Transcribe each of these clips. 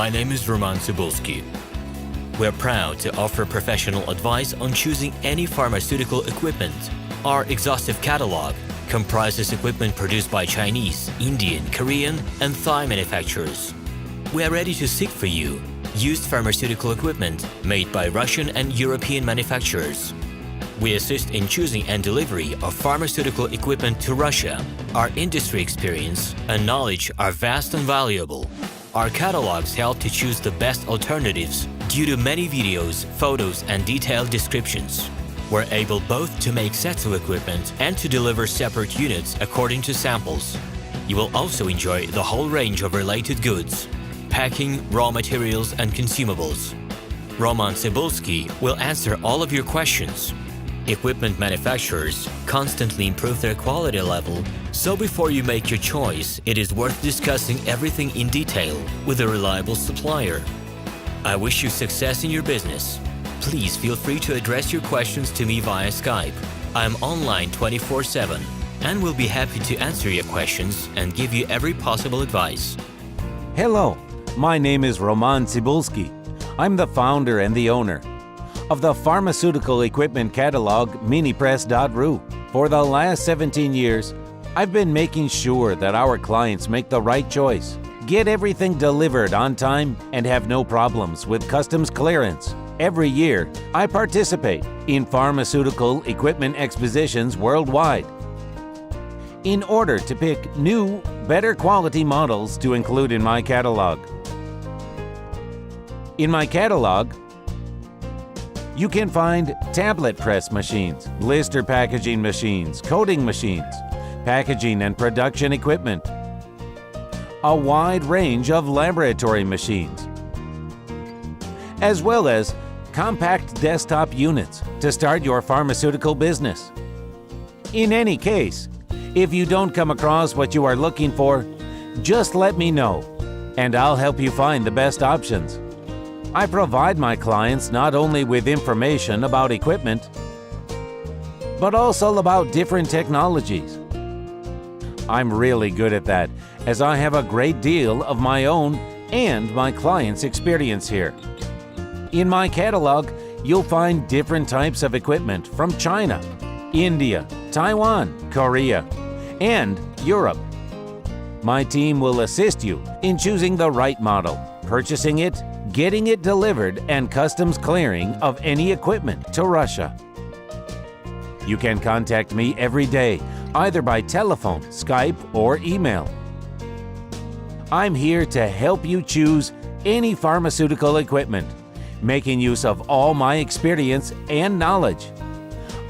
My name is Roman Cybulski. We're proud to offer professional advice on choosing any pharmaceutical equipment. Our exhaustive catalog comprises equipment produced by Chinese, Indian, Korean, and Thai manufacturers. We are ready to seek for you used pharmaceutical equipment made by Russian and European manufacturers. We assist in choosing and delivery of pharmaceutical equipment to Russia. Our industry experience and knowledge are vast and valuable. Our catalogs help to choose the best alternatives due to many videos, photos, and detailed descriptions. We're able both to make sets of equipment and to deliver separate units according to samples. You will also enjoy the whole range of related goods, packing, raw materials, and consumables. Roman Cybulski will answer all of your questions. Equipment manufacturers constantly improve their quality level, so before you make your choice, it is worth discussing everything in detail with a reliable supplier. I wish you success in your business. Please feel free to address your questions to me via Skype. I'm online 24/7 and will be happy to answer your questions and give you every possible advice. Hello, my name is Roman Cybulski. I'm the founder and the owner of the pharmaceutical equipment catalog minipress.ru. For the last 17 years, I've been making sure that our clients make the right choice, get everything delivered on time, and have no problems with customs clearance. Every year, I participate in pharmaceutical equipment expositions worldwide in order to pick new, better quality models to include in my catalog. In my catalog, you can find tablet press machines, blister packaging machines, coating machines, packaging and production equipment, a wide range of laboratory machines, as well as compact desktop units to start your pharmaceutical business. In any case, if you don't come across what you are looking for, just let me know, and I'll help you find the best options. I provide my clients not only with information about equipment, but also about different technologies. I'm really good at that, as I have a great deal of my own and my clients' experience here. In my catalog, you'll find different types of equipment from China, India, Taiwan, Korea, and Europe. My team will assist you in choosing the right model, purchasing it, getting it delivered, and customs clearing of any equipment to Russia. You can contact me every day, either by telephone, Skype, or email. I'm here to help you choose any pharmaceutical equipment, making use of all my experience and knowledge.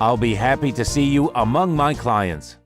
I'll be happy to see you among my clients.